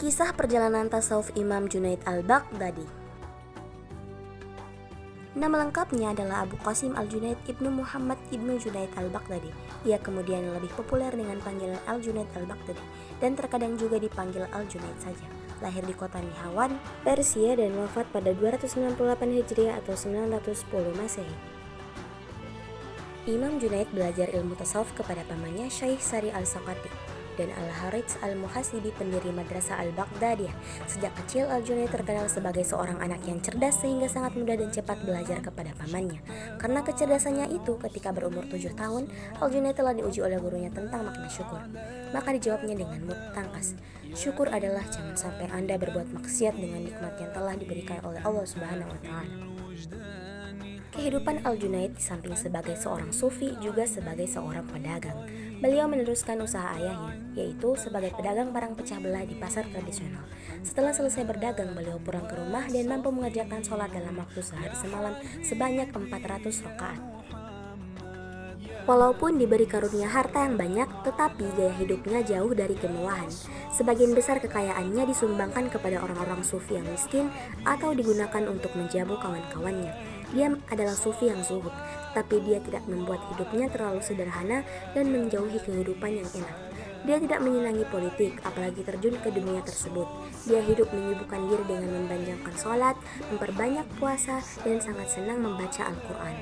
Kisah perjalanan tasawuf Imam Junaid al-Baghdadi. Nama lengkapnya adalah Abu Qasim al-Junaid ibnu Muhammad ibnu Junaid al-Baghdadi. Ia kemudian lebih populer dengan panggilan al-Junaid al-Baghdadi dan terkadang juga dipanggil al-Junaid saja. Lahir di kota Nihawan, Persia dan wafat pada 298 Hijriah atau 910 Masehi. Imam Junaid belajar ilmu tasawuf kepada pamannya Syekh Sari al-Saqati dan Al-Harits al-Muhasibi, pendiri Madrasah al-Baghdadiyah. Sejak kecil, Al-Junaid terkenal sebagai seorang anak yang cerdas sehingga sangat mudah dan cepat belajar kepada pamannya. Karena kecerdasannya itu, ketika berumur 7 tahun, Al-Junaid telah diuji oleh gurunya tentang makna syukur. Maka dijawabnya dengan tangkas, syukur adalah jangan sampai Anda berbuat maksiat dengan nikmat yang telah diberikan oleh Allah Subhanahu wa Ta'ala. Kehidupan Al-Junaid di samping sebagai seorang sufi juga sebagai seorang pedagang. Beliau meneruskan usaha ayahnya, yaitu sebagai pedagang barang pecah belah di pasar tradisional. Setelah selesai berdagang, beliau pulang ke rumah dan mampu mengerjakan sholat dalam waktu sehari semalam sebanyak 400 rakaat. Walaupun diberi karunia harta yang banyak, tetapi gaya hidupnya jauh dari kemewahan. Sebagian besar kekayaannya disumbangkan kepada orang-orang sufi yang miskin atau digunakan untuk menjamu kawan-kawannya. Dia adalah sufi yang zuhud, tapi dia tidak membuat hidupnya terlalu sederhana dan menjauhi kehidupan yang enak. Dia tidak menyenangi politik, apalagi terjun ke dunia tersebut. Dia hidup menyibukkan diri dengan mempanjangkan sholat, memperbanyak puasa, dan sangat senang membaca Al-Quran.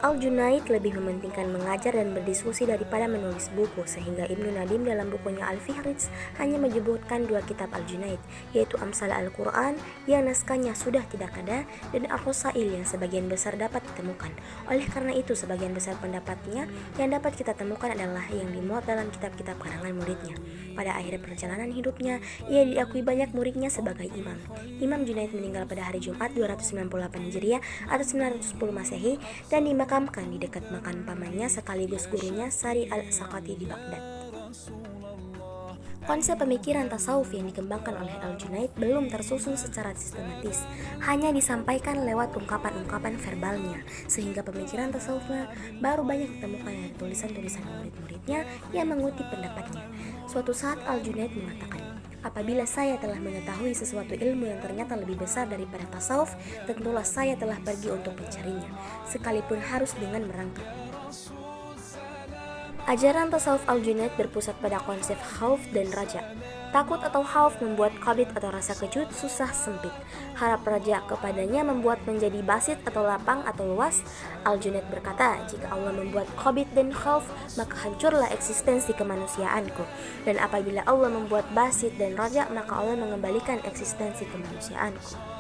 Al-Junaid lebih mementingkan mengajar dan berdiskusi daripada menulis buku, sehingga Ibnu Nadim dalam bukunya Al-Fihrits hanya menyebutkan 2 kitab Al-Junaid, yaitu Amsal Al-Quran yang naskahnya sudah tidak ada dan Ar-Rasail yang sebagian besar dapat ditemukan. Oleh karena itu, sebagian besar pendapatnya yang dapat kita temukan adalah yang dimuat dalam kitab-kitab karangan muridnya. Pada akhir perjalanan hidupnya, ia diakui banyak muridnya sebagai imam. Imam Junaid meninggal pada hari Jumat 298 Hijriah atau 910 Masehi dan dimakamkan di dekat makam pamannya sekaligus gurunya Sari al-Saqati di Baghdad. Konsep pemikiran tasawuf yang dikembangkan oleh Al-Junaid belum tersusun secara sistematis, hanya disampaikan lewat ungkapan-ungkapan verbalnya, sehingga pemikiran tasawufnya baru banyak ditemukan dari tulisan-tulisan murid-muridnya yang mengutip pendapatnya. Suatu saat Al-Junaid mengatakan, apabila saya telah mengetahui sesuatu ilmu yang ternyata lebih besar daripada tasawuf, tentulah saya telah pergi untuk mencarinya, sekalipun harus dengan merangkak. Ajaran tasawuf Al-Junaid berpusat pada konsep khauf dan raja. Takut atau khauf membuat qabid atau rasa kejut, susah, sempit. Harap raja kepadanya membuat menjadi basit atau lapang atau luas. Al-Junaid berkata, jika Allah membuat qabid dan khauf, maka hancurlah eksistensi kemanusiaanku. Dan apabila Allah membuat basit dan raja, maka Allah mengembalikan eksistensi kemanusiaanku.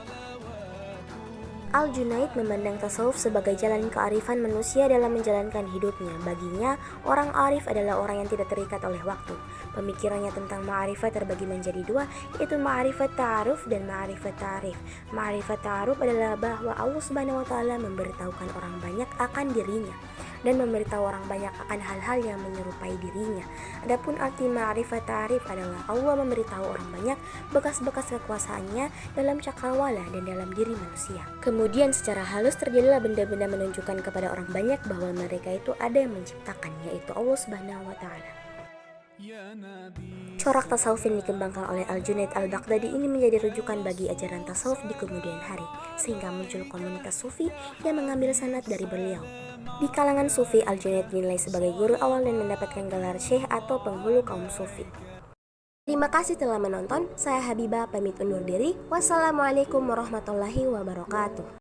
Al-Junaid memandang tasawuf sebagai jalan kearifan manusia dalam menjalankan hidupnya. Baginya, orang arif adalah orang yang tidak terikat oleh waktu. Pemikirannya tentang ma'rifat terbagi menjadi 2, yaitu ma'rifat ta'aruf dan ma'rifat ta'arif. Ma'rifat ta'aruf adalah bahwa Allah Subhanahu wa Ta'ala memberitahukan orang banyak akan dirinya dan memberitahu orang banyak akan hal-hal yang menyerupai dirinya. Adapun arti ma'rifat ta'arif adalah Allah memberitahu orang banyak bekas-bekas kekuasaannya dalam cakrawala dan dalam diri manusia. Kemudian secara halus terjadilah benda-benda menunjukkan kepada orang banyak bahwa mereka itu ada yang menciptakan, yaitu Allah Subhanahu wa Ta'ala. Corak tasawuf yang dikembangkan oleh Al-Junaid al-Baghdadi ini menjadi rujukan bagi ajaran tasawuf di kemudian hari, sehingga muncul komunitas sufi yang mengambil sanad dari beliau. Di kalangan sufi, Al-Junaid dinilai sebagai guru awal dan mendapatkan gelar syekh atau penghulu kaum sufi. Terima kasih telah menonton. Saya Habibah pamit undur diri. Wassalamualaikum warahmatullahi wabarakatuh.